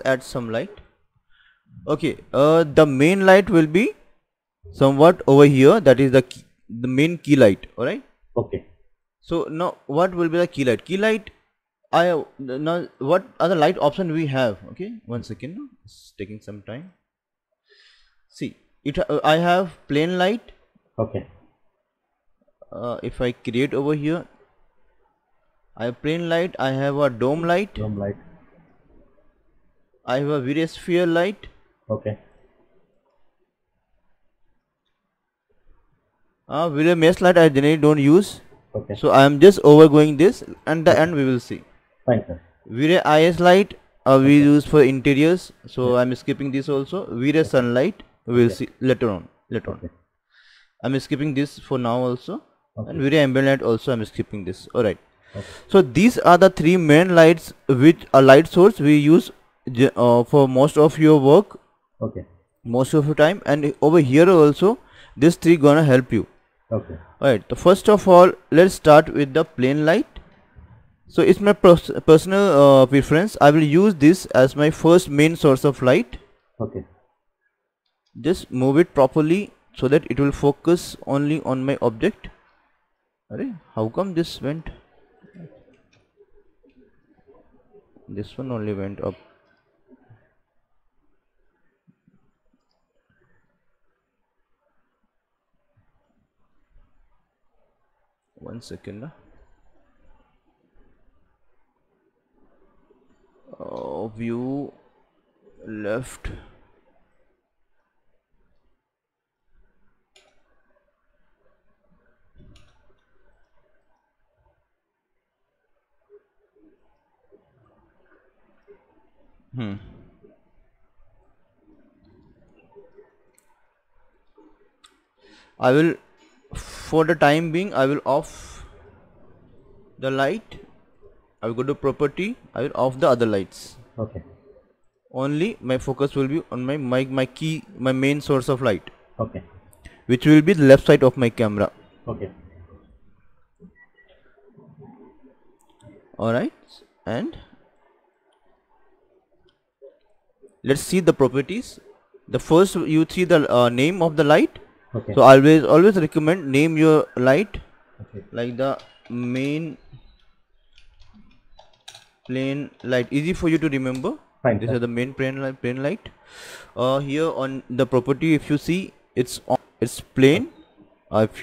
add some light. Okay, the main light will be somewhat over here, that is the main key light. All right. Okay. So now what will be the key light? Key light, now what are the light option we have? Okay, 1 second, it's taking some time. See it, I have plain light. Okay. If I create over here, I have plain light, I have a dome light, Dome light. I have a various sphere light, Okay. various mesh light I generally don't use. Okay. So I am just overgoing this, and the end we will see. Fine, sir. Various IS light we use for interiors, so I'm skipping this also. Various sunlight we will see later on. Okay. I'm skipping this for now also, Okay. and various ambient light also I'm skipping this. All right. Okay. So these are the three main lights which a light source we use for most of your work, Okay. most of your time, and over here also these three gonna help you. Okay. Alright, so first of all, let's start with the plain light. So it's my personal preference. I will use this as my first main source of light. Okay. Just move it properly so that it will focus only on my object. Alright, how come this went? This one only went up. One second. View left. I will, for the time being, I will off the light. I will go to property. I will off the other lights. Okay. Only my focus will be on my main source of light, Okay. which will be the left side of my camera. Okay. Alright, and let's see the properties. The first you see the name of the light. Okay. So always recommend name your light Okay. like the main plain light, easy for you to remember. Fine, These sir. are the main plain light. Here on the property, if you see, it's plain.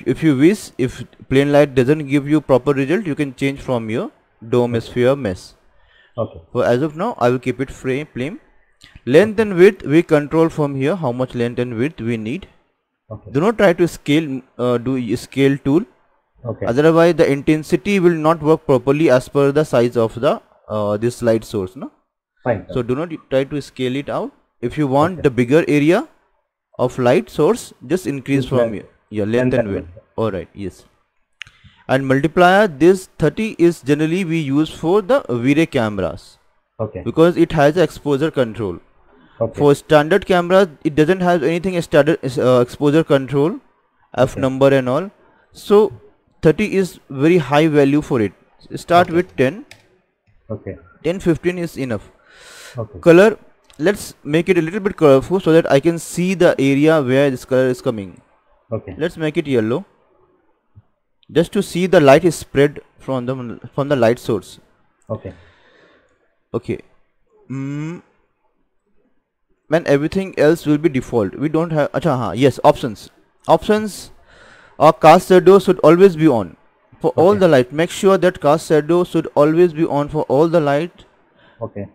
If you wish, if plain light doesn't give you proper result, you can change from your dome, sphere, mesh. Okay. So as of now, I will keep it plain. Length and width we control from here, how much length and width we need. Okay. Do not try to scale, do scale tool. Okay. Otherwise the intensity will not work properly as per the size of the this light source, no? Fine, sir. So do not try to scale it out. If you want the bigger area of light source, just increase from here. Yeah, length and width. Alright, yes. And multiplier, this 30 is generally we use for the V-Ray cameras Okay. because it has exposure control. Okay. For standard cameras, it doesn't have anything standard exposure control, f number and all. So 30 is very high value for it. Start with 10. Okay. 10, 15 is enough. Okay. Color, let's make it a little bit colorful so that I can see the area where this color is coming. Okay. Let's make it yellow, just to see the light is spread from the light source. Okay. Okay. When everything else will be default, we don't have yes, options or cast shadow should always be on for all the light. Make sure that cast shadow should always be on for all the light. Okay.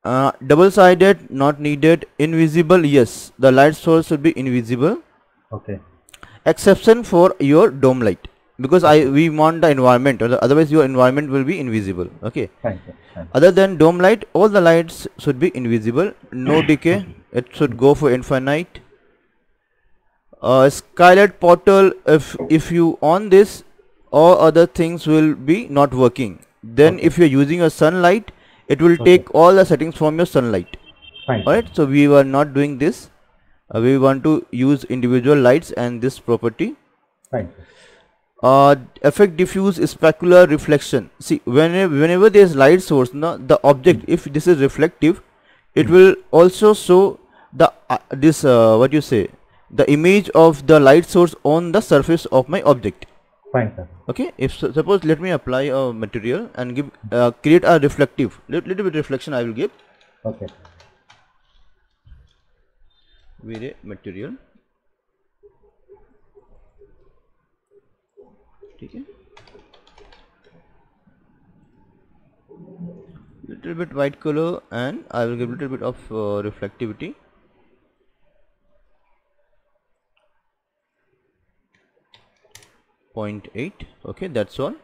Double-sided, not needed. Invisible, yes, the light source should be invisible. Okay. Exception for your dome light, because we want the environment, or otherwise your environment will be invisible. Okay. Fine, sir. Fine. Other than dome light, all the lights should be invisible. No decay, it should go for infinite. Skylight portal, if you on this, all other things will be not working. Then if you're using a sunlight, it will take all the settings from your sunlight. Fine. Alright, so we were not doing this. We want to use individual lights and this property. Fine. Effect diffuse specular reflection. See, whenever there is light source, no, the object, if this is reflective, it will also show the what you say, the image of the light source on the surface of my object. Fine, sir. Okay, if suppose let me apply a material and give create a reflective little bit reflection I will give. Okay. V-ray material. Okay. Little bit white color and I will give little bit of reflectivity. .8. Okay, that's all.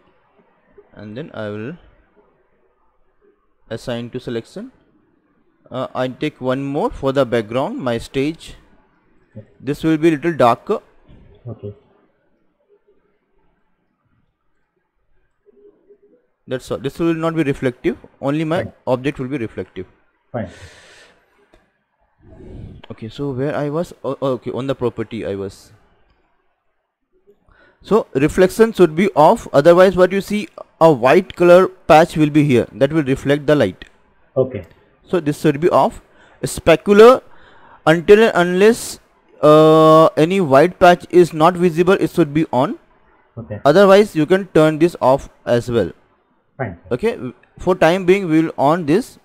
And then I will assign to selection. I take one more for the background, my stage. This will be little darker. Okay. That's all. This will not be reflective. Only my Fine. object will be reflective. Fine. Okay, so where I was? Okay, on the property I was. So reflection should be off. Otherwise, what you see, a white color patch will be here. That will reflect the light. Okay. So this should be off. Specular, until and unless any white patch is not visible, it should be on. Okay. Otherwise, you can turn this off as well. Fine. Okay, for time being we will on this.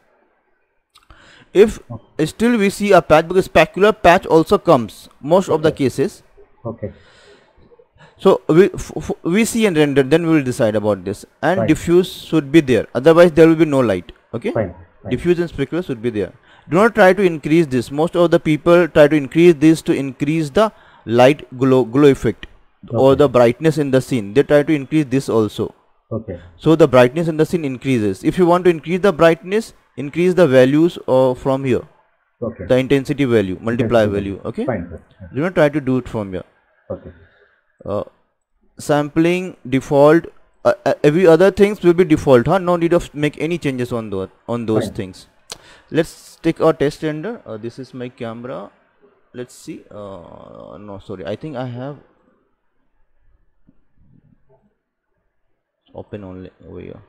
If still we see a patch, because specular patch also comes most of the cases. Okay. So we see and render, then we will decide about this. And Fine. diffuse should be there, otherwise there will be no light. Okay, Fine. Fine. diffuse and specular should be there. Do not try to increase this. Most of the people try to increase this to increase the light glow effect or the brightness in the scene. They try to increase this also. Okay. So the brightness in the scene increases. If you want to increase the brightness, increase the values from here. Okay. The intensity value, multiply value. Okay. Fine, sir. Do not try to do it from here. Okay. Sampling default. Every other things will be default. No need of make any changes on those Fine. things. Let's take our test render. This is my camera. Let's see. No, sorry. I think I have open only over here.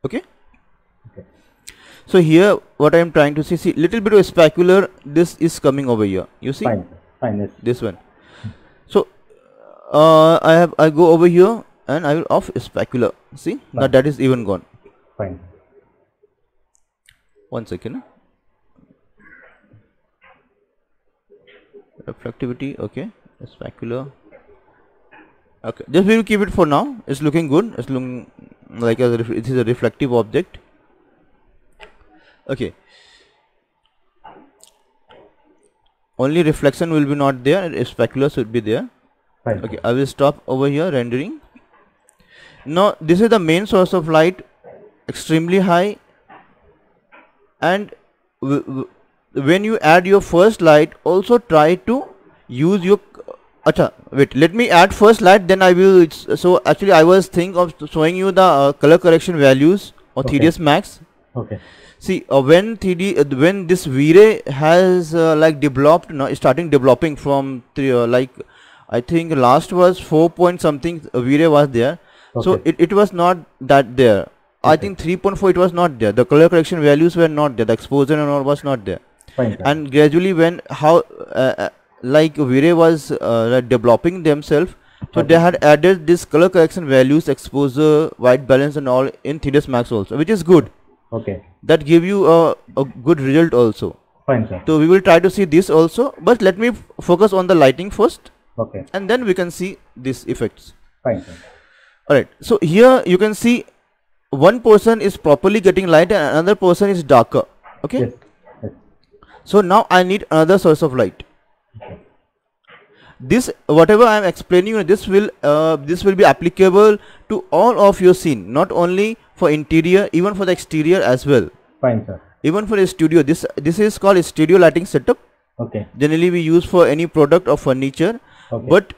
Okay. Okay. So here what I am trying to see little bit of specular, this is coming over here. You see? Fine. Fine. Yes. This one. So I go over here and I will off specular. See? Now that is even gone. Fine. 1 second. Reflectivity, okay. Specular. Okay, just we will keep it for now. It's looking good. It's looking like it is a reflective object. Okay. Only reflection will be not there. Specular should be there. Fine. Okay, I will stop over here rendering. Now this is the main source of light, extremely high, and when you add your first light, also try to use your wait, let me add first light, then I will. So actually I was thinking of showing you the color correction values or Okay. TDS max. Okay. See, when when this V-ray has like developed, starting developing from like I think last was 4 point something V-ray was there. So Okay. it was not that there. I Okay. think 3.4 it was not there. The color correction values were not there. The exposure and all was not there. Fine. Sir. And gradually when like V-ray was developing themselves, so they had added this color correction values, exposure, white balance and all in TDS max also, which is good. Okay. That give you a good result also. Fine, sir. So we will try to see this also, but let me focus on the lighting first Okay. and then we can see these effects. Fine, sir. Alright, so here you can see one person is properly getting light and another person is darker. Okay. Yes. Yes. So now I need another source of light. This whatever I am explaining you, this will be applicable to all of your scene, not only for interior, even for the exterior as well. Fine, sir. Even for a studio, this is called a studio lighting setup. Okay. Generally we use for any product or furniture. Okay. But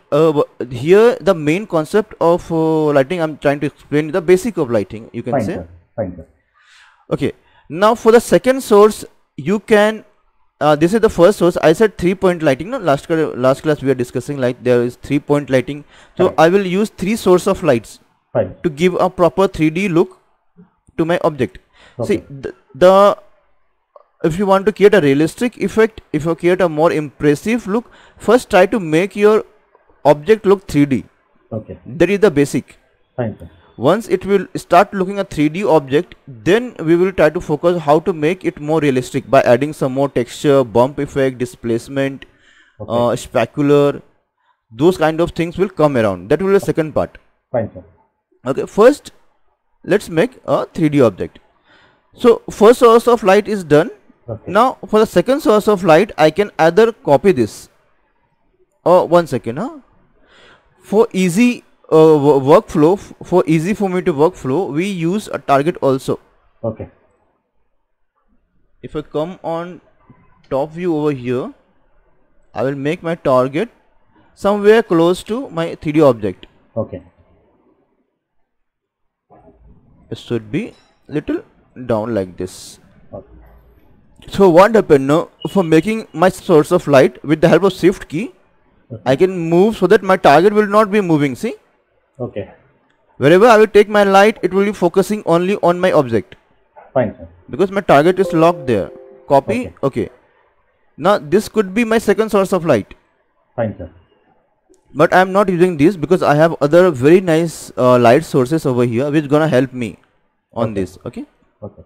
here the main concept of lighting I'm trying to explain, the basic of lighting, you can Fine, say. sir. Fine, sir. Okay, now for the second source you can this is the first source. I said 3-point lighting. No, last class we are discussing like there is 3-point lighting. So Right. I will use 3 source of lights Fine. to give a proper 3D look to my object. See, Okay. if you want to create a realistic effect, if you create a more impressive look, first try to make your object look 3D. Okay. That is the basic. Fine, sir. Once it will start looking a 3D object, then we will try to focus how to make it more realistic by adding some more texture, bump effect, displacement, Okay. specular. Those kind of things will come around. That will be the second part. Fine, sir. Okay, first let's make a 3D object. So first source of light is done. Okay. Now for the second source of light, I can either copy this. Oh, 1 second, huh? For easy workflow, for easy for me to workflow, we use a target also. Okay. If I come on top view over here, I will make my target somewhere close to my 3D object. Okay. It should be little down like this. Okay. So what happened now, for making my source of light with the help of shift key, I can move so that my target will not be moving. See, Okay. wherever I will take my light, it will be focusing only on my object Fine, sir. because my target is locked there. Copy. Okay. Okay. Now this could be my second source of light, Fine, sir. but I am not using this because I have other very nice light sources over here which gonna help me on Okay. this. Okay. Okay.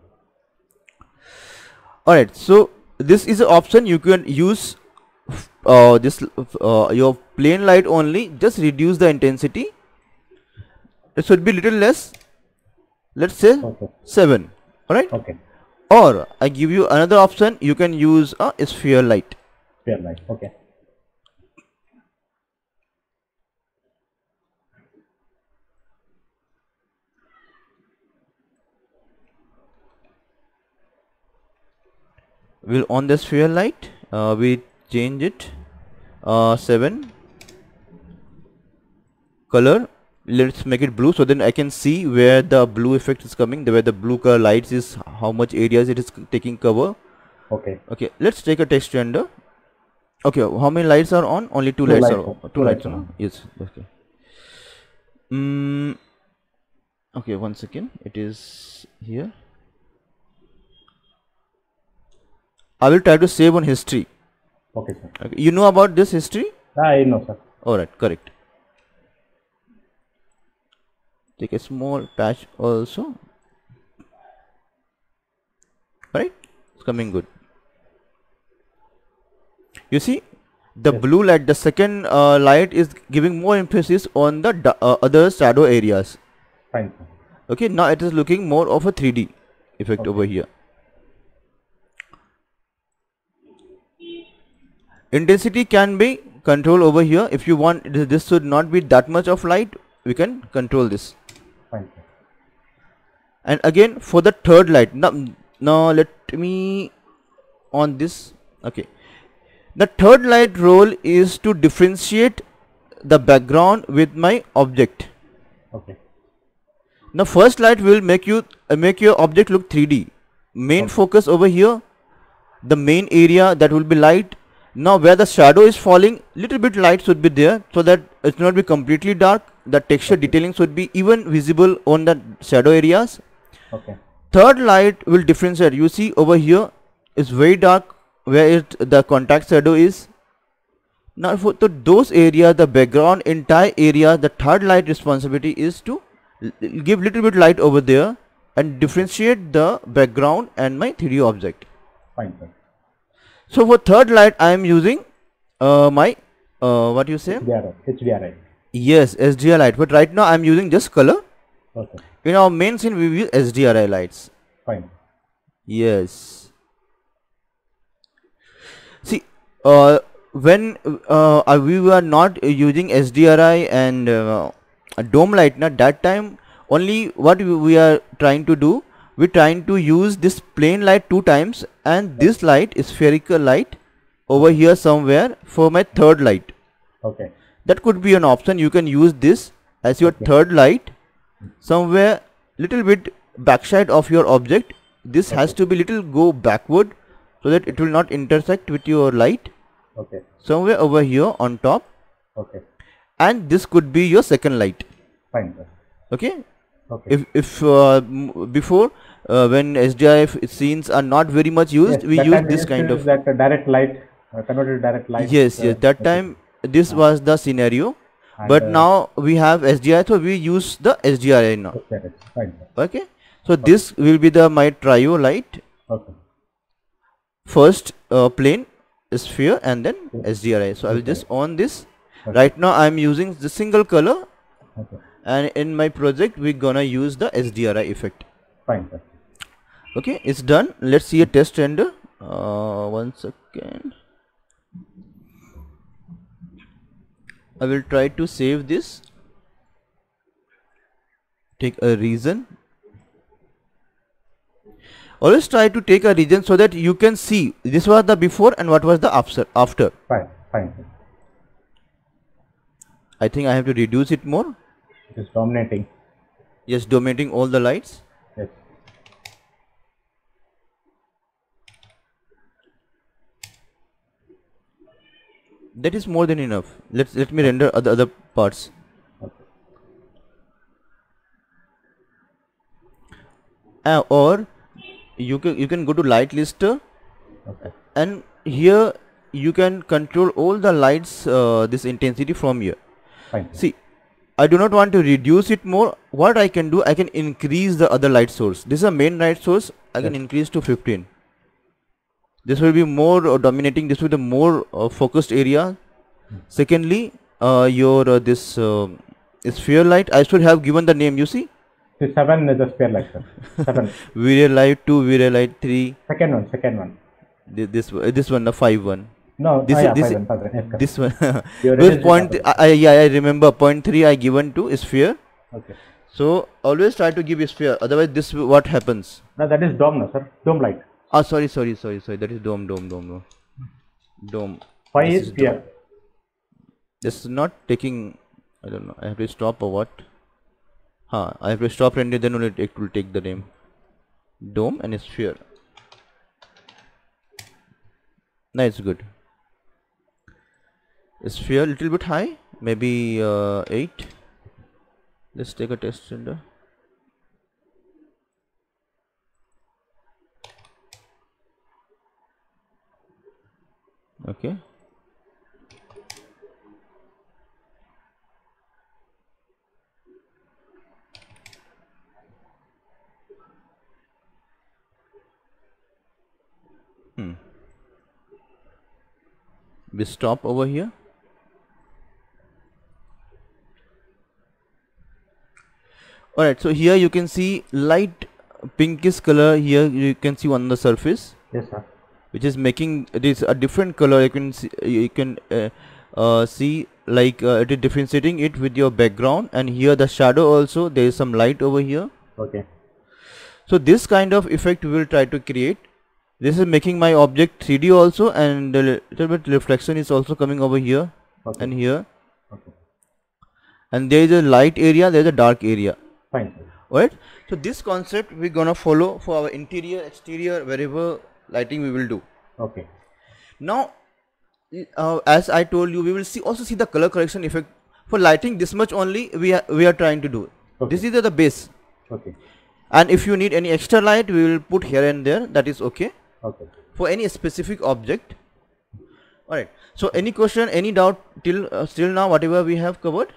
Alright, so this is an option you can use. Your plain light only, just reduce the intensity. It should be little less, let's say Okay. 7. Alright, Okay. or I give you another option, you can use a sphere light. Fair light. Okay. We'll on the sphere light, we change it 7 color. Let's make it blue so then I can see where the blue effect is coming, where the blue color lights is, how much areas it is taking cover. Okay. Okay, let's take a text render. Okay, how many lights are on? Only two lights are on. Two lights are on. Yes. Okay. Okay, 1 second. It is here. I will try to save on history. Okay, sir. Okay. You know about this history? I know, sir. Alright, correct. Take a small patch also. Right? It's coming good. You see, the Yes. blue light, the second light is giving more emphasis on the other shadow areas. Fine, sir. Okay, now it is looking more of a 3D effect Okay. over here. Intensity can be controlled over here. If you want this should not be that much of light, we can control this. Fine, sir. And again for the third light, now let me on this. Okay, the third light role is to differentiate the background with my object. Okay. Now first light will make you make your object look 3D. Main Okay. focus over here, the main area that will be light. Now where the shadow is falling, little bit light should be there so that it will not be completely dark. The texture detailing should be even visible on the shadow areas. Okay. Third light will differentiate. You see over here is very dark where the contact shadow is. Now for those areas, the background entire area, the third light responsibility is to give little bit light over there and differentiate the background and my 3D object. Fine, sir. So for third light I am using my what you say? HDRI. HDRI. Yes, SDR light, but right now I am using just color. Okay. In our main scene we use SDRI lights. Fine. Yes. See, when we were not using SDRI and a dome light, now that time only what we are trying to do, we're trying to use this plain light 2 times and this light is spherical light over here somewhere for my third light. Okay. That could be an option. You can use this as your third light somewhere little bit backside of your object. This has to be little go backward so that it will not intersect with your light. Okay. Somewhere over here on top, Okay. and this could be your second light. Fine, sir. Okay. Okay. If before when SDI scenes are not very much used, Yes, we that use time we this used kind to of. use that direct light, converted direct light. Yes, yes. That okay. time this was the scenario, And, but now we have SDI, so we use the SDRI now. Okay, fine, sir. Okay. So this will be the my trio light. Okay. First plane sphere and then SDRI. So I will just on this. Right now I am using the single color, Okay. and in my project we're gonna use the SDRI effect. Fine, sir. Okay, it's done. Let's see a test render. 1 second. I will try to save this. Take a region. Always try to take a region so that you can see this was the before and what was the after. Fine, fine, sir. I think I have to reduce it more. It is dominating. Yes, dominating all the lights. Yes. That is more than enough. Let me render other parts. Or you can go to light lister, Okay. and here you can control all the lights this intensity from here. Fine, sir. See, I do not want to reduce it more. What I can do, I can increase the other light source. This is a main light source. I can increase to 15. This will be more dominating. This will be the more focused area. Secondly, your this sphere light, I should have given the name. You see, The 7 is a sphere light, sir. 7. Virya light 2, Virya light 3. Second one. This one, the 5 one. No, This yeah, this 5 1. Yes, correct. this one. Your This energy point, level. yeah, I remember point 3 I given to sphere. Okay. So always try to give sphere. Otherwise, this what happens. No, that is dome, no, sir. Dome light. Ah, sorry. That is dome. Dome. 5 This is is sphere. This is not taking. I don't know. I have to stop or what? I have to stop render. Then only it will take the name. Dome and sphere. Nice, good. Sphere little bit high. Maybe 8. Let's take a test render. Okay. We stop over here. Alright, so here you can see light pinkish color here you can see on the surface, Yes, sir. which is making it is a different color. You can see like it is differentiating it with your background, and here the shadow also there is some light over here. Okay. So this kind of effect we will try to create. This is making my object 3D also, and a little bit reflection is also coming over here and here. Okay. And there is a light area, there is a dark area. Fine, sir. Alright, so this concept we're gonna follow for our interior, exterior, wherever lighting we will do. Okay. Now, as I told you, we will also see the color correction effect for lighting. This much only we are trying to do. Okay. This is the base, Okay. and if you need any extra light, we will put here and there. That is okay Okay. for any specific object. Alright. So any question, any doubt till still now, whatever we have covered?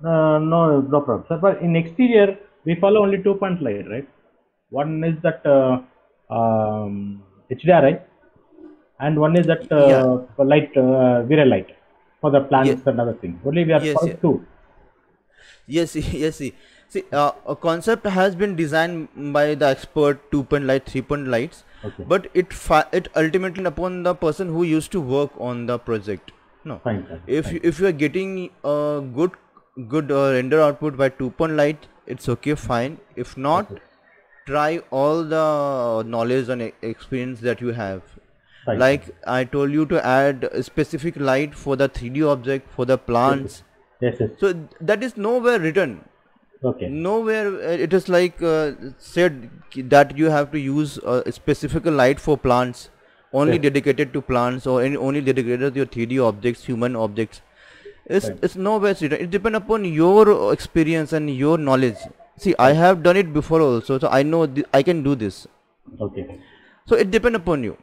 No problem, sir. But in exterior, we follow only 2-point light, right? One is that HDRI, and one is that light, Virya light for the plants and other things. Only we are following two. Yes, see, a concept has been designed by the expert 2-point light, 3-point lights, Okay. but it ultimately upon the person who used to work on the project. No, Fine, sir. if you are getting a good render output by 2-point light, it's okay, fine. If not, try all the knowledge and experience that you have. Fine. Like I told you to add a specific light for the 3D object, for the plants. Yes, yes. So that is nowhere written. Okay. Nowhere it is like said that you have to use a specific light for plants, only dedicated to plants, or only dedicated to your 3D objects, human objects. It's nowhere written. It depends upon your experience and your knowledge. See, I have done it before also, so I know I can do this. Okay. So it depends upon you.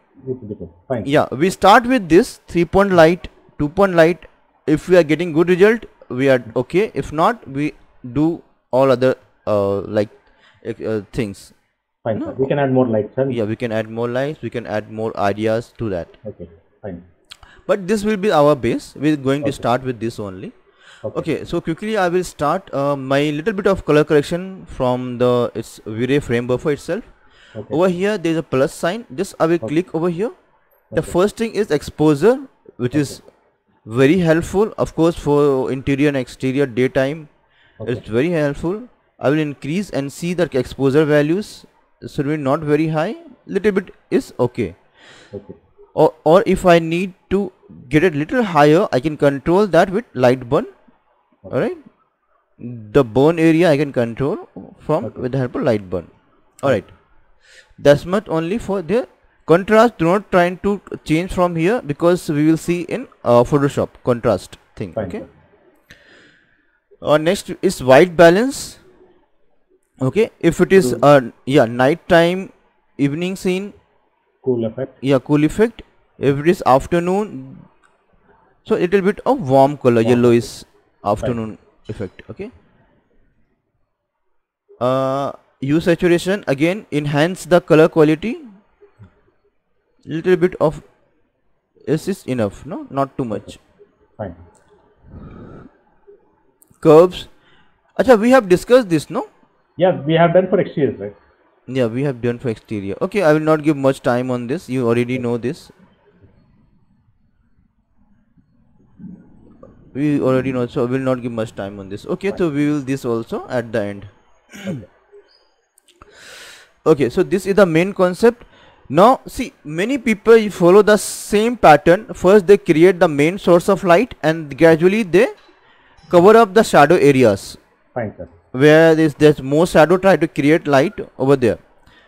Fine. Yeah, we start with this 3-point light, 2-point light. If we are getting good result, we are okay. If not, we do all other things. Fine, sir. We can add more lights, sir. Yeah, we can add more lights. We can add more ideas to that. Okay. Fine. But this will be our base. We're going to start with this only. Okay, so quickly I will start my little bit of color correction from the V-Ray frame buffer itself. Okay. Over here there is a plus sign. Just I will click over here. The first thing is exposure, which is very helpful, of course, for interior and exterior daytime. It's very helpful. I will increase and see the exposure values. Should be not very high. Little bit is okay. Or if I need to get it little higher, I can control that with light burn. Alright, the burn area I can control from with the help of light burn. Alright, that's much only for the contrast. Do not try to change from here, because we will see in Photoshop contrast thing. Okay. Next is white balance. Okay, if it is night time, evening scene, cool effect. Yeah, cool effect. If it is afternoon, so a little bit of warm color, yellowish afternoon effect. Okay. Hue saturation, again enhance the color quality. Little bit of is enough, no, not too much. Fine. Curves. Acha, we have discussed this, no? Yeah, we have done for exterior, right? Yeah, we have done for exterior. Okay, I will not give much time on this. You already know this. We already know, so I will not give much time on this. Okay, so we will this also at the end. Okay, so this is the main concept. Now see, many people follow the same pattern. First they create the main source of light, and gradually they cover up the shadow areas. Fine, sir. Where there's more shadow, try to create light over there.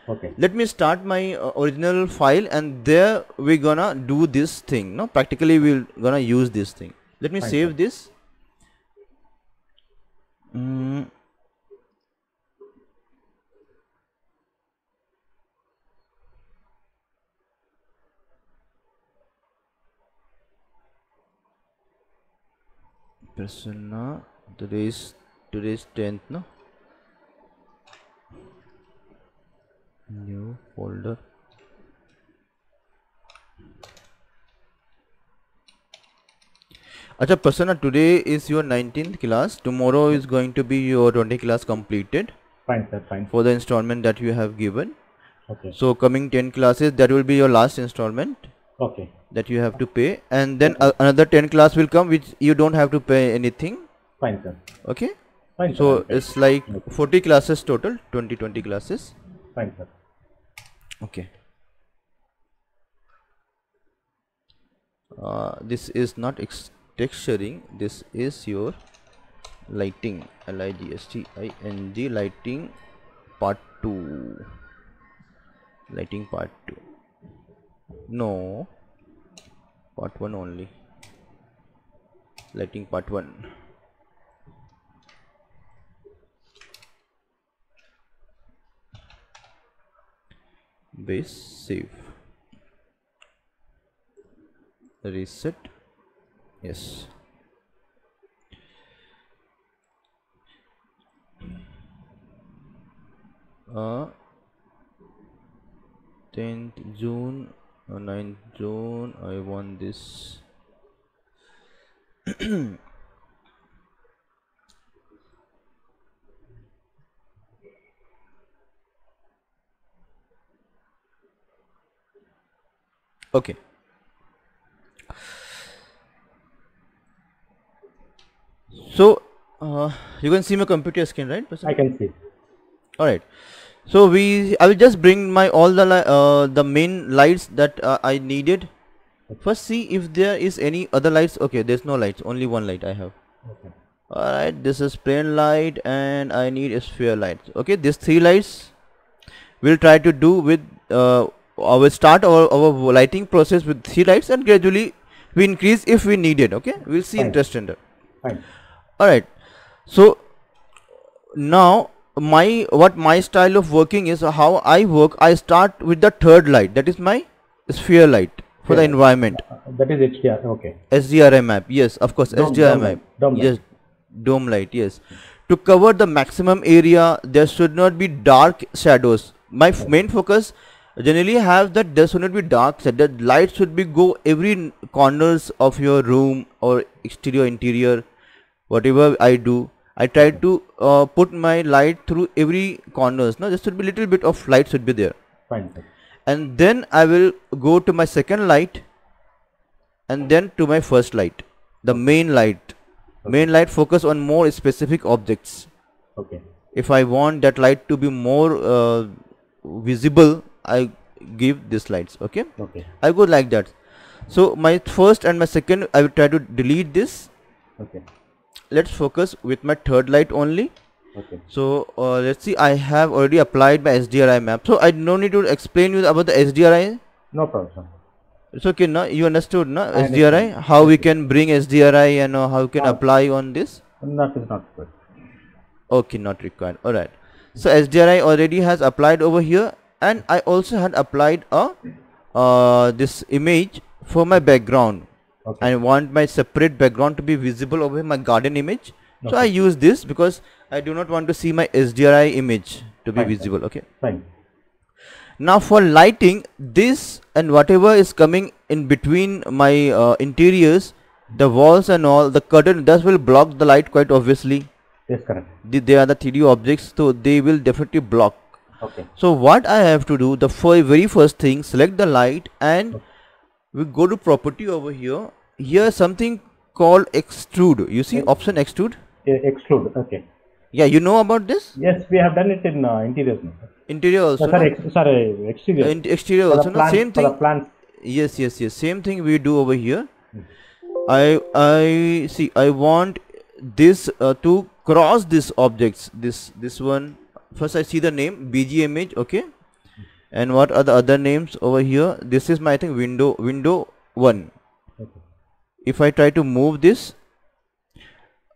Okay. Let me start my original file, and there we're gonna do this thing. No, practically we're gonna use this thing. Let me save this. Persona, today's 10th, no? New folder. Acha, Persona, today is your 19th class. Tomorrow is going to be your 20th class completed. Fine, sir. Fine. For the installment that you have given. Okay. So coming 10 classes, that will be your last installment. Okay. That you have to pay, and then another 10 class will come, which you don't have to pay anything. Fine, sir. Okay. Fine, so sir. It's like 40 classes total, 20 classes. Fine, sir. Okay. This is not texturing, this is your lighting, LIGSTING, lighting part 2. Lighting part 2. No, part 1 only. Lighting part 1. Base, save, reset. Yes. Uh, 10th June, 9th June, I want this. Okay. So you can see my computer screen, right? I can see. All right. So I will just bring my all the main lights that I needed. First, see if there is any other lights. Okay, there's no lights. Only one light I have. Okay. All right. This is plane light, and I need a sphere light. Okay, these 3 lights we'll try to do with. I will start our lighting process with 3 lights, and gradually we increase if we need it. Okay, we'll see in test render. Fine. All right. So now what my style of working is, how I work, I start with the third light, that is my sphere light for the environment. That is HDR. Okay. SDRI map, yes, of course. SDRI map, yes, dome light, yes. To cover the maximum area, there should not be dark shadows. My main focus generally have that there should not be dark shadows. That light should be go every corners of your room or exterior, interior, whatever I do. I try to put my light through every corners. No, there should be little bit of light should be there. Fine, sir. And then I will go to my second light, and then to my first light, the main light. Main light focus on more specific objects. Okay. If I want that light to be more visible, I give these lights. Okay. Okay. I go like that. So my first and my second, I will try to delete this. Okay. Let's focus with my third light only. Okay. So let's see, I have already applied my SDRI map. So I no need to explain you about the SDRI. No problem, sir. It's okay, no? You understood, no? SDRI, how we can bring SDRI and how we can apply on this? That is not good. Okay, not required. Alright. So SDRI already has applied over here, and I also had applied a this image for my background. Okay. I want my separate background to be visible over my garden image. Okay. So I use this because I do not want to see my SDRI image to be visible. Okay. Fine. Now for lighting, this and whatever is coming in between my interiors, the walls and all, the curtain, that will block the light quite obviously. Yes, correct. They are the 3D objects, so they will definitely block. Okay. So what I have to do, the very first thing, select the light, and we go to property over here. Here something called extrude. You see option extrude? Exclude. Okay. Yeah, you know about this? Yes, we have done it in interiors. Interior also. Sorry, exterior. Exterior also. No, same thing. For the plants. Yes. Same thing we do over here. I see. I want this to cross these objects. This one. First, I see the name BG image. Okay. And what are the other names over here? This is my, I think, window 1. Okay. If I try to move this,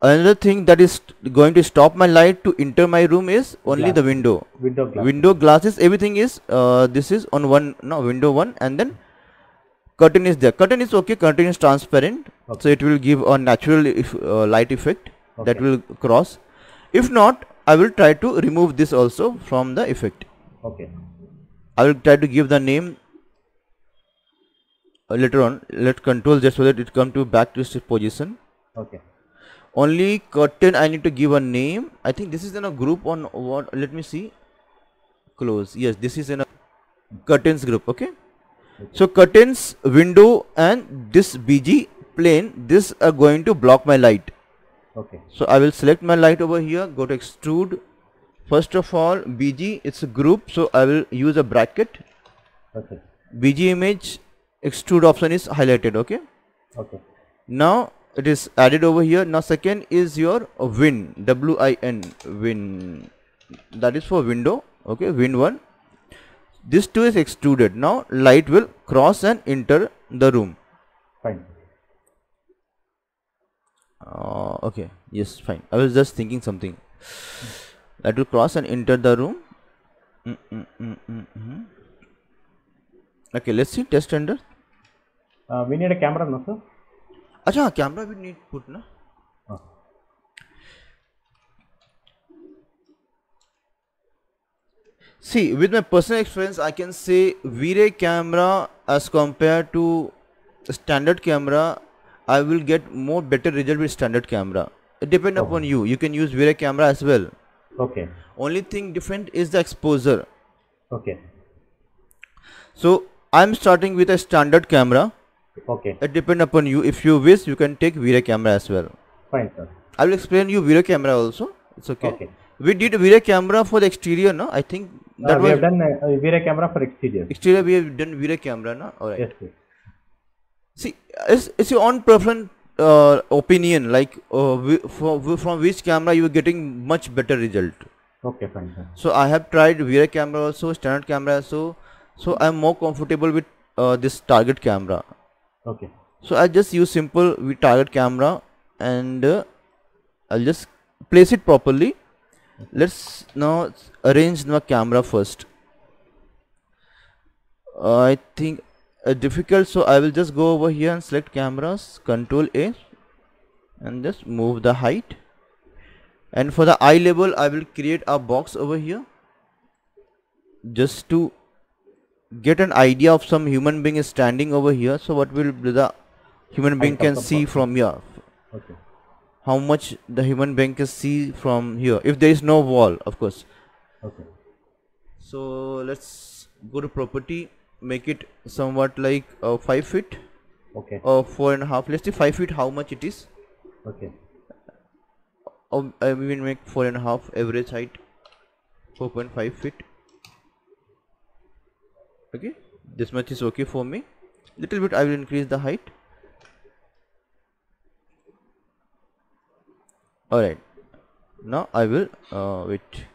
another thing that is going to stop my light to enter my room is only the window. Window glasses, everything is this is on window 1, and then curtain is there. Curtain is okay. Curtain is transparent, so it will give a natural light effect that will cross. If not, I will try to remove this also from the effect. Okay. I will try to give the name later on. Let control just so that it come to back to its position. Okay. Only curtain I need to give a name. I think this is in a group on what? Let me see. Close. Yes, this is in a curtains group. Okay. So curtains, window, and this BG plane, this are going to block my light. Okay. So I will select my light over here. Go to extrude. First of all, BG, it's a group, so I will use a bracket. Okay. BG image, extrude option is highlighted. Okay. Okay. Now it is added over here. Now second is your win, WIN, win. That is for window. Okay, win 1. This too is extruded. Now light will cross and enter the room. Fine. Okay. Yes, fine. I was just thinking something. Light will cross and enter the room. Okay, let's see. Test render. We need a camera, no sir? Acha, camera we need put na. See, with my personal experience, I can say V-Ray camera as compared to standard camera, I will get more better result with standard camera. It depends upon you. You can use V-Ray camera as well. Okay. Only thing different is the exposure. Okay. So I'm starting with a standard camera. Okay. It depends upon you. If you wish, you can take V-Ray camera as well. Fine, sir. I will explain you V-Ray camera also. It's okay. Okay. We did V-Ray camera for the exterior, no? I think that we have done a V-Ray camera for exterior. Exterior we have done V-Ray camera, no? Alright. Yes, sir. See, it's your own preference, opinion. Like from which camera you are getting much better result. Okay, fine, sir. So I have tried V-Ray camera also, standard camera also. So I am more comfortable with this target camera. Okay. So I just use simple target camera, and I'll just place it properly. Let's now arrange the camera first. I think difficult, so I will just go over here and select cameras, Control A, and just move the height. And for the eye level, I will create a box over here just to get an idea of some human being is standing over here. So what will be the human being can see from here? Okay. How much the human being can see from here if there is no wall, of course. Okay. So let's go to property, make it somewhat like 5 feet Okay. or 4.5. Let's see 5 feet how much it is. Okay. I will make 4.5 average height, 4.5 feet. Okay, this much is okay for me. Little bit I will increase the height. Alright, now I will wait,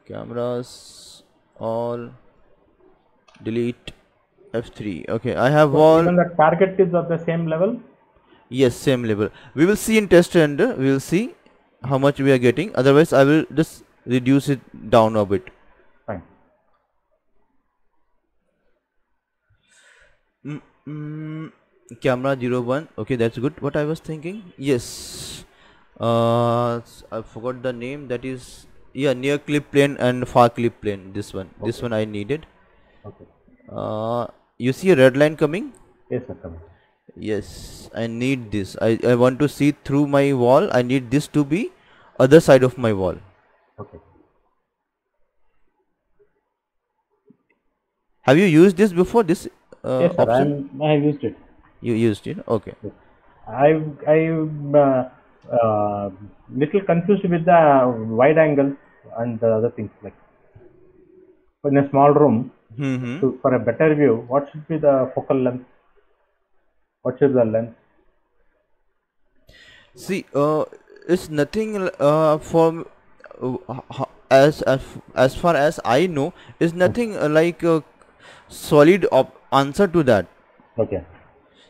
cameras all, delete F3. Okay, I have all. Even the target is of the same level? Yes, same level. We will see in test render, we will see how much we are getting. Otherwise I will just reduce it down a bit. Fine. Camera 01. Okay, that's good. What I was thinking, yes, I forgot the name. That is, yeah, near clip plane and far clip plane. This one, Okay. this one I needed. Okay. You see a red line coming? Yes, sir. Come. Yes, I need this. I want to see through my wall. I need this to be other side of my wall. Okay. Have you used this before, this Yes, sir. option? I have used it. You used it? Okay. Yes. I'm little confused with the wide angles and the other things, like in a small room. For a better view, what should be the focal length? What should the length? See, it's nothing for as far as I know, is nothing like a solid answer to that. Okay.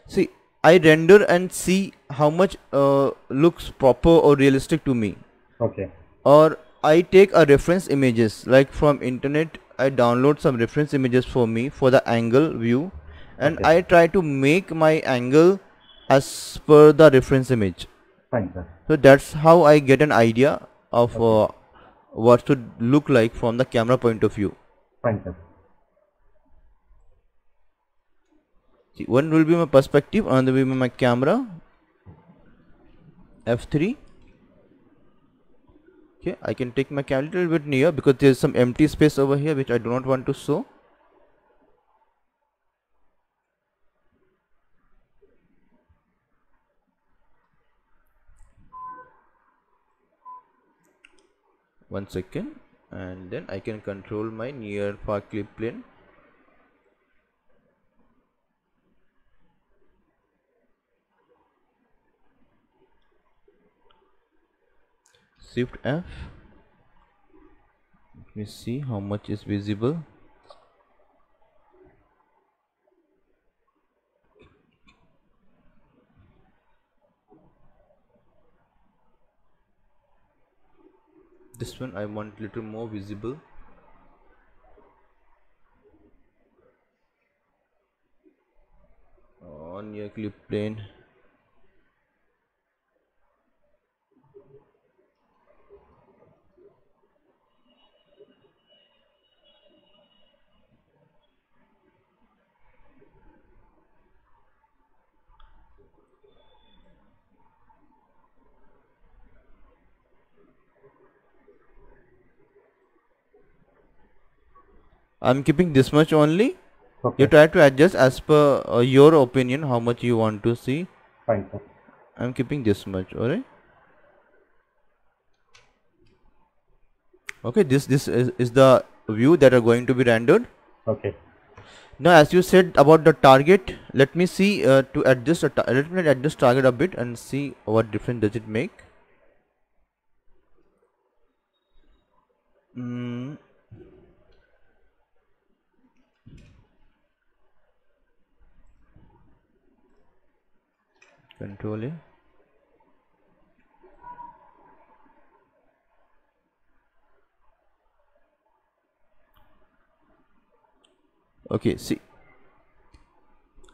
See, I render and see how much looks proper or realistic to me, Okay. or I take a reference images like from internet. I download some reference images for me for the angle view, and Okay. I try to make my angle as per the reference image. Fine, sir. So that's how I get an idea of Okay. what should look like from the camera point of view. Fine, sir. See, one will be my perspective, another will be my camera. F3. Okay, I can take my camera a little bit near because there is some empty space over here which I do not want to show. One second, and then I can control my near far clip plane. Shift F. Let me see how much is visible. This one I want little more visible. On your clip plane. I'm keeping this much only. Okay. You try to adjust as per your opinion how much you want to see. Fine, sir. I'm keeping this much. Alright. Okay, this is the view that are going to be rendered. Okay. Now, as you said about the target, let me see to adjust. Let me adjust target a bit and see what difference does it make. Control A. Okay, see,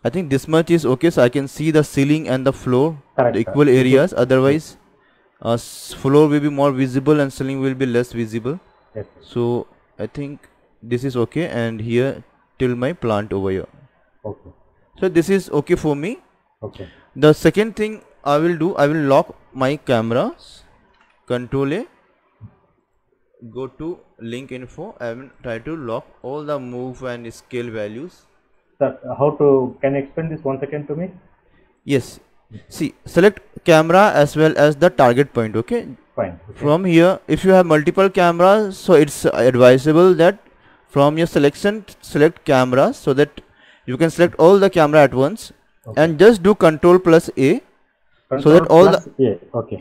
I think this much is okay, so I can see the ceiling and the floor, Correct, the sir. equal areas. Otherwise, floor will be more visible and ceiling will be less visible. Yes. So I think this is okay, and here till my plant over here. Okay. So this is okay for me. Okay. The second thing I will do, I will lock my cameras. Control A. Go to link info. I will try to lock all the move and scale values. Sir, can you explain this once again to me? Yes. See, select camera as well as the target point. Okay. Fine. Okay. From here, if you have multiple cameras, so it's advisable that from your selection, select cameras so that you can select all the camera at once. Okay. And just do Control plus A. Control so that all plus A. Okay.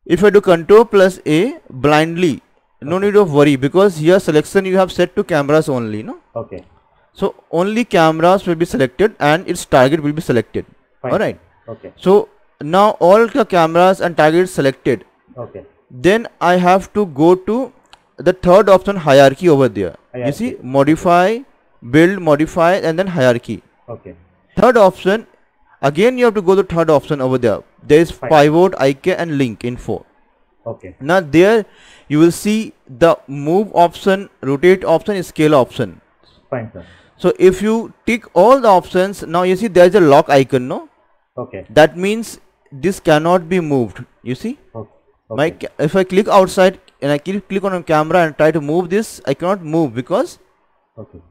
If I do Control plus A blindly, no need of worry, because here selection you have set to cameras only, no? Okay. So only cameras will be selected and its target will be selected. Fine. Alright. Okay. So now all the cameras and targets selected. Okay. Then I have to go to the third option, hierarchy over there. You see, modify, build, modify, and then hierarchy. Okay. Third option, again you have to go to third option over there. There is pivot, IK, and link info. Okay. Now there you will see the move option, rotate option, scale option. Fine, sir. So if you tick all the options, now you see there is a lock icon, no? Okay. That means this cannot be moved. You see? Okay. If I click outside and I click on a camera and try to move this, I cannot move because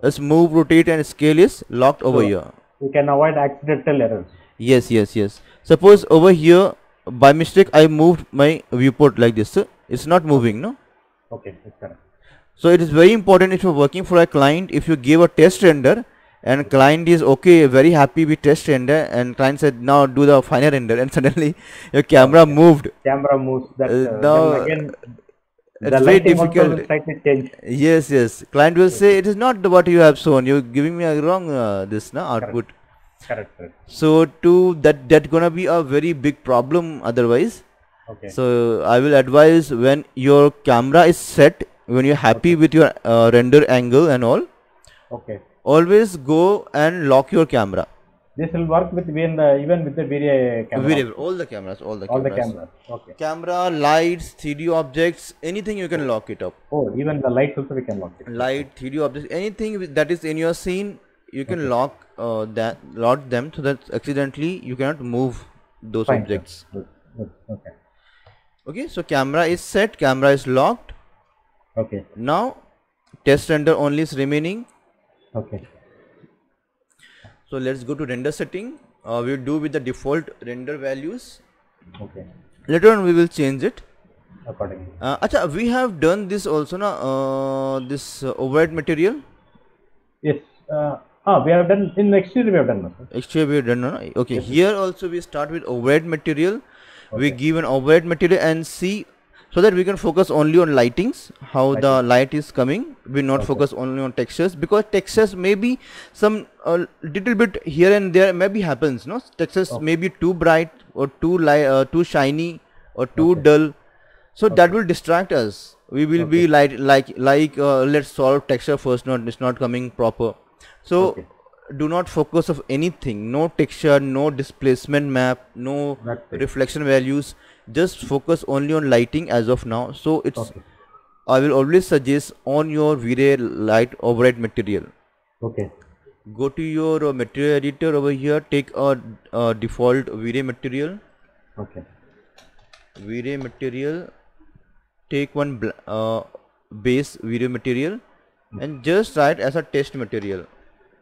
this move, rotate, and scale is locked over here. You can avoid accidental errors. Yes. Suppose over here by mistake I moved my viewport like this. It's not moving, no? Okay, that's correct. So it is very important if you're working for a client, if you give a test render and client is okay, very happy with test render, and client said now do the final render, and suddenly your camera moved. Camera moves. That now again, it's the very lighting also difficult. will slightly change. Yes. Client will say it is not what you have shown. You're giving me a wrong output. Correct. So that gonna be a very big problem otherwise. Okay. So I will advise, when your camera is set, when you're happy with your render angle and all, okay, always go and lock your camera. This will work with even with the VRA camera. All the cameras. Okay. Camera, lights, 3D objects, anything you can lock it up. Oh, even the lights also we can lock it. Light, 3D objects, anything that is in your scene, you can lock them so that accidentally you cannot move those objects. Good. Okay. Okay, so camera is set, camera is locked. Okay. Now test render only is remaining. Okay. So let's go to render setting. We'll do with the default render values. Okay. Later on we will change it accordingly. Acha, we have done this also na, this overhead material. Yes. We have done in exterior. We have done. Exterior we have done. No? Okay. Yes. Here also we start with overhead material. Okay. We give an overhead material and see, so that we can focus only on lightings, how the light is coming. We not focus only on textures, because textures may be some little bit here and there maybe happens, no? Textures may be too bright or too light, too shiny or too dull, so that will distract us. We will be like let's solve texture first. No, it's not coming proper. So do not focus of anything, no texture, no displacement map, no reflection values, just focus only on lighting as of now. So it's I will always suggest on your V-Ray light overhead material. Okay, go to your material editor over here, take a default V-Ray material. Okay, V-Ray material, take one base V-Ray material and just write as a test material.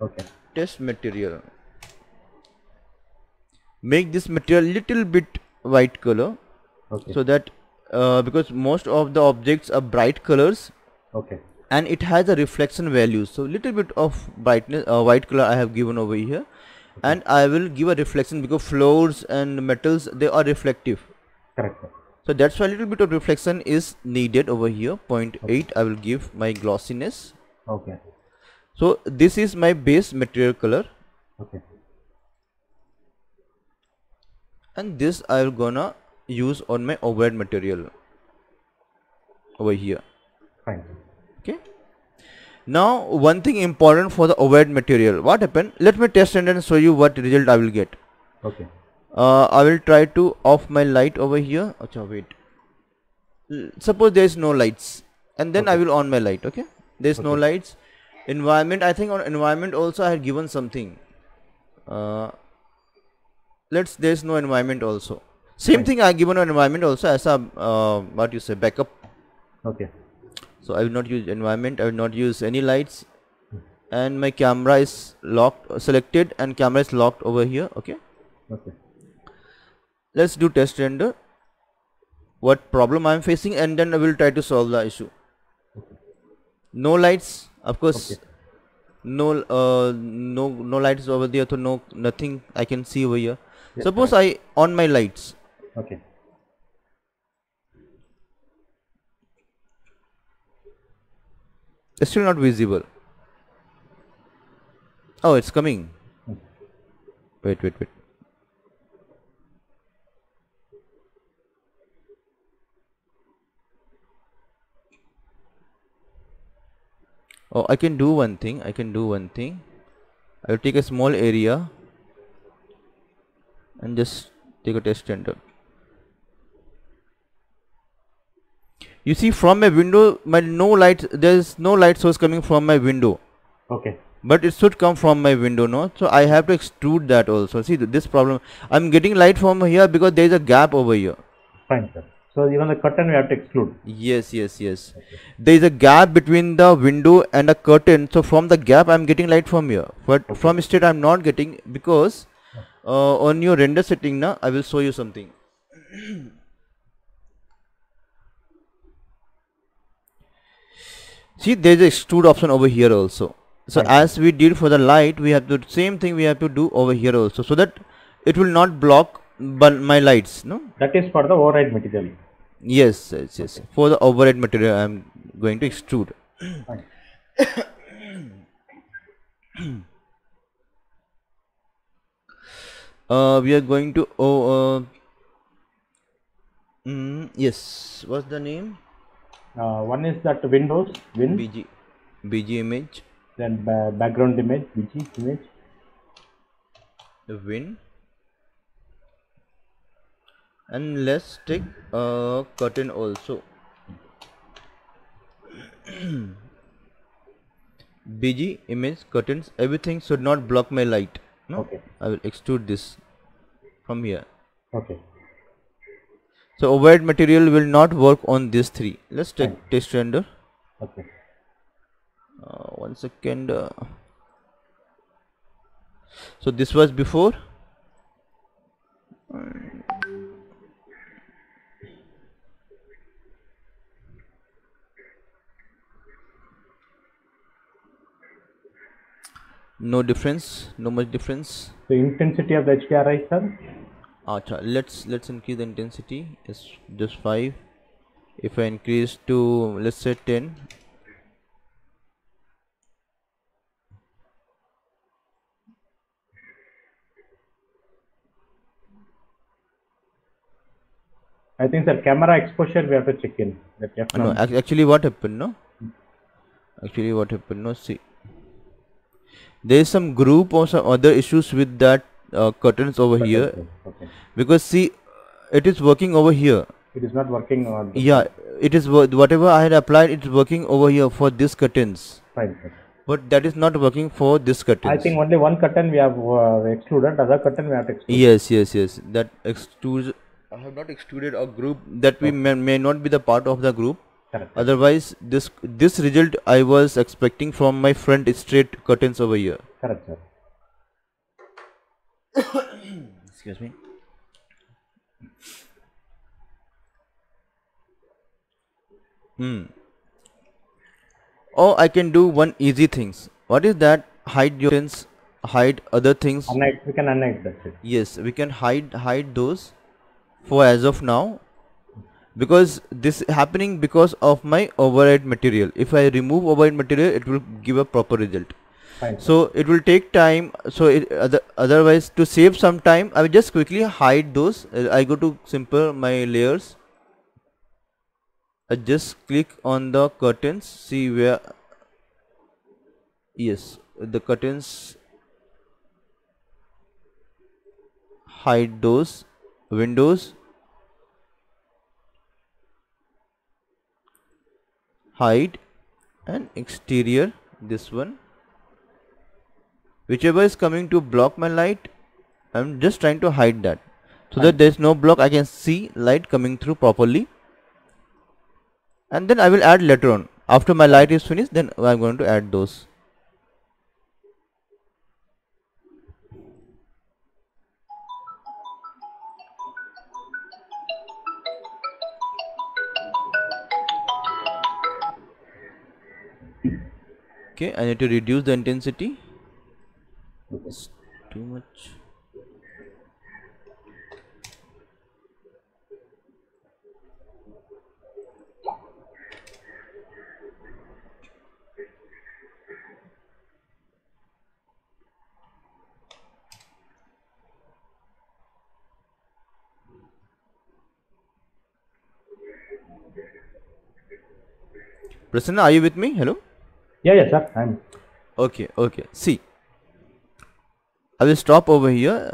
Okay, test material. Make this material little bit white color, so that because most of the objects are bright colors, and it has a reflection value, so little bit of brightness, white color I have given over here, and I will give a reflection because floors and metals, they are reflective. Correct. So that's why a little bit of reflection is needed over here. 0.8 I will give my glossiness. Okay. So this is my base material color. Okay. And this I will gonna use on my overhead material over here. Fine. Okay. Now one thing important for the overhead material. What happened? Let me test and then show you what result I will get. Okay. I will try to off my light over here. Achha, wait. Suppose there is no lights, and then I will on my light. Okay. There is no lights. Environment. I think on environment also I had given something. There is no environment also. Same thing I given on environment also as a what you say, backup. Okay. So I will not use environment. I will not use any lights, and my camera is locked, selected, and camera is locked over here. Okay. Okay. Let's do test render. What problem I am facing, and then I will try to solve the issue. No lights, of course. No lights over there, so nothing I can see over here. Yes, suppose I on my lights. Okay. It's still not visible. Oh, it's coming. Wait. Oh, I can do one thing. I will take a small area and just take a test render. You see, from my window, there is no light source coming from my window. Okay. But it should come from my window, no? So I have to extrude that also. See this problem. I'm getting light from here because there is a gap over here. Fine, sir. So even the curtain we have to exclude. Yes. Okay. There is a gap between the window and a curtain. So from the gap, I'm getting light from here. But from straight, I'm not getting, because on your render setting now, I will show you something. See, there is a extrude option over here also. So as we did for the light, we have to same thing we have to do over here also, so that it will not block my lights. No. That is for the overhead material. Yes. For the overhead material, I am going to extrude. We are going to yes. What's the name? One is that Windows Win. BG image. Then background image, BG image. The Win. And let's take a curtain also. BG image, curtains, everything should not block my light. No? Okay. I will extrude this from here. Okay. So overhead material will not work on these three. Let's take test render. Okay. 1 second. So this was before. No difference, no much difference. The intensity of the HDRI, sir? Acha, let's increase the intensity. It's just 5. If I increase to, let's say, 10. I think, sir, camera exposure we have to check in. No, actually what happened, no? See, there is some group or some other issues with that curtains over here. Okay. Because see, it is working over here. It is not working on. Yeah, it is whatever I had applied. It's working over here for this curtains. Fine, sir. But that is not working for this curtains. I think only one curtain we have excluded. Other curtain we have to exclude. Yes. That extrudes. I have not extruded a group that we may not be the part of the group. Correct. Otherwise, this result I was expecting from my front straight curtains over here. Correct, sir. Excuse me. Or I can do one easy things. What is that? Hide your curtains, hide other things. We can unhide that. Yes, we can hide those for as of now, because this is happening because of my overhead material. If I remove overhead material, it will give a proper result. Fine. So it will take time. So otherwise, to save some time, I will just quickly hide those. I go to simple my layers. I just click on the curtains. See where Yes, the curtains, hide those windows, hide, and exterior, this one, whichever is coming to block my light, I'm just trying to hide that so that there's no block, I can see light coming through properly. And then I will add later on, after my light is finished, then I'm going to add those. Okay, I need to reduce the intensity. It's too much. Prasanna, are you with me? Hello? Yeah, sir. I'm. Okay, okay. See, I will stop over here.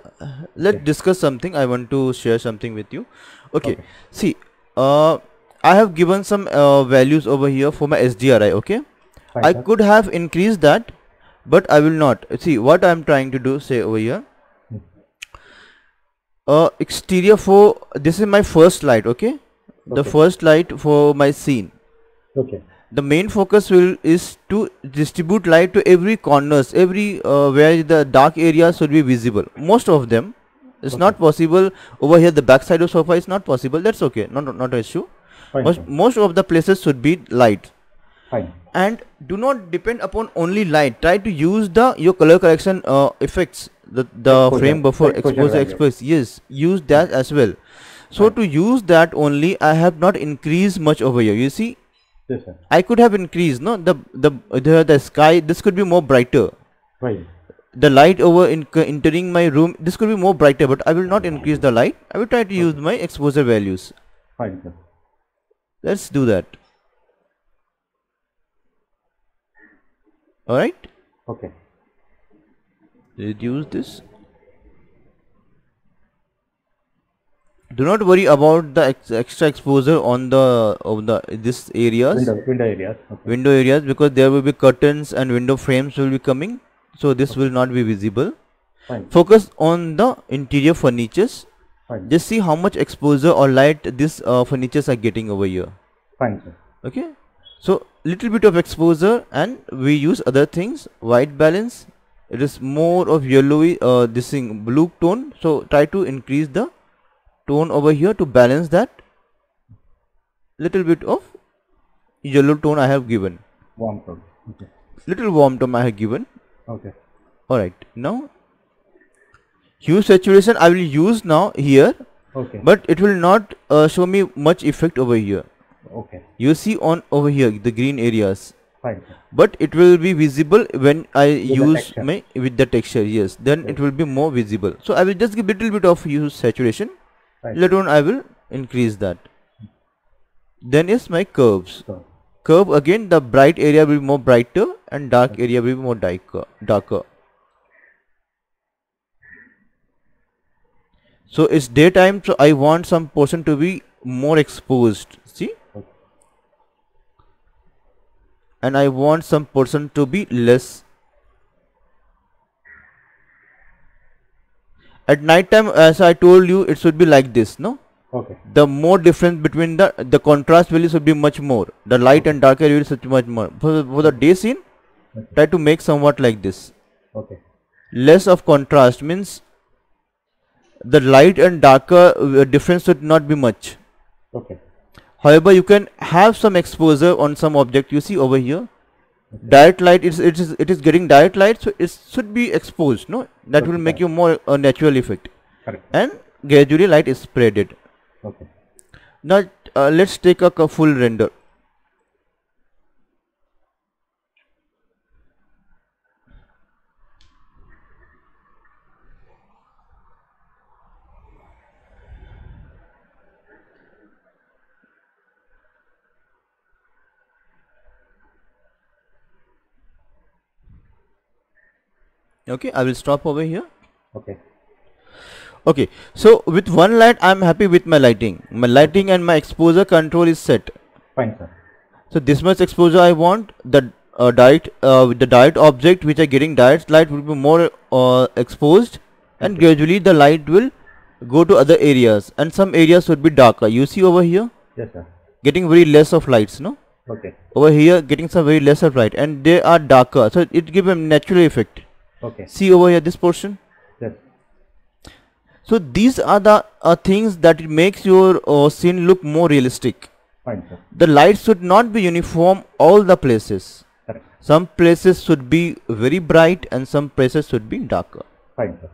Let's discuss something. I want to share something with you. Okay. See, I have given some values over here for my SDRI. Okay. Fine, I sir. could have increased that, but I will not. See what I'm trying to do. Say over here. Exterior for this is my first light. Okay. The first light for my scene. Okay. The main focus will is to distribute light to every corners, every where the dark areas should be visible. Most of them, it's not possible over here. The back side of sofa is not possible. That's okay, not an issue. Fine, Most of the places should be light. Fine. And do not depend upon only light. Try to use the your color correction effects, the Exposure. frame buffer, Exposure exposure, value. express. Yes, use that as well. So to use that only, I have not increased much over here. You see. Yes, sir. I could have increased, no, the sky. This could be more brighter. Right. The light over entering my room. This could be more brighter, but I will not increase the light. I will try to use my exposure values. Fine, sir. Let's do that. All right. Okay. Reduce this. Do not worry about the extra exposure on the this areas. Window areas. Okay. Window areas, because there will be curtains and window frames will be coming, so this will not be visible. Fine. Focus on the interior furnitures. Fine. Just see how much exposure or light this furnitures are getting over here. Fine, sir. Okay, so little bit of exposure, and we use other things. White balance, it is more of yellowy this thing blue tone, so try to increase the tone over here to balance that. Little bit of yellow tone I have given, Warm tone. Okay. little warm tone I have given. Okay. Alright, now hue saturation I will use now here, Okay. but it will not show me much effect over here. Okay. You see on over here the green areas, Fine, sir. but it will be visible when I the use texture. my with the texture. Yes, then it will be more visible. So I will just give little bit of hue saturation. Right. Later on I will increase that. Then is my curves. So, Curve again, the bright area will be more brighter and dark area will be more darker. So it's daytime, so I want some portion to be more exposed. See? okay. And I want some portion to be less. At night time, as I told you, it should be like this, no? Okay. The more difference between the contrast value should be much more. The light and dark area should be much more. For the day scene, try to make somewhat like this. Okay. Less of contrast means the light and darker difference should not be much. Okay. However, you can have some exposure on some object. You see over here, direct light it is getting direct light, so it should be exposed. No, that will make you more natural effect, Correct. and gradually light is spreaded. Okay. Now let's take a full render. Okay, I will stop over here. Okay. Okay, so with one light I'm happy with my lighting. My lighting and my exposure control is set. Fine, sir. So this much exposure I want. The with the direct object which are getting direct light will be more exposed, and Okay. gradually the light will go to other areas, and some areas would be darker. You see over here Yes, sir. getting very less of lights, no? Okay. Over here getting some very less of light, and they are darker, so it gives a natural effect. Okay. See over here this portion. Yes. So these are the things that it makes your scene look more realistic. Fine, sir. The light should not be uniform all the places. Correct. Some places should be very bright and some places should be darker. Fine, sir.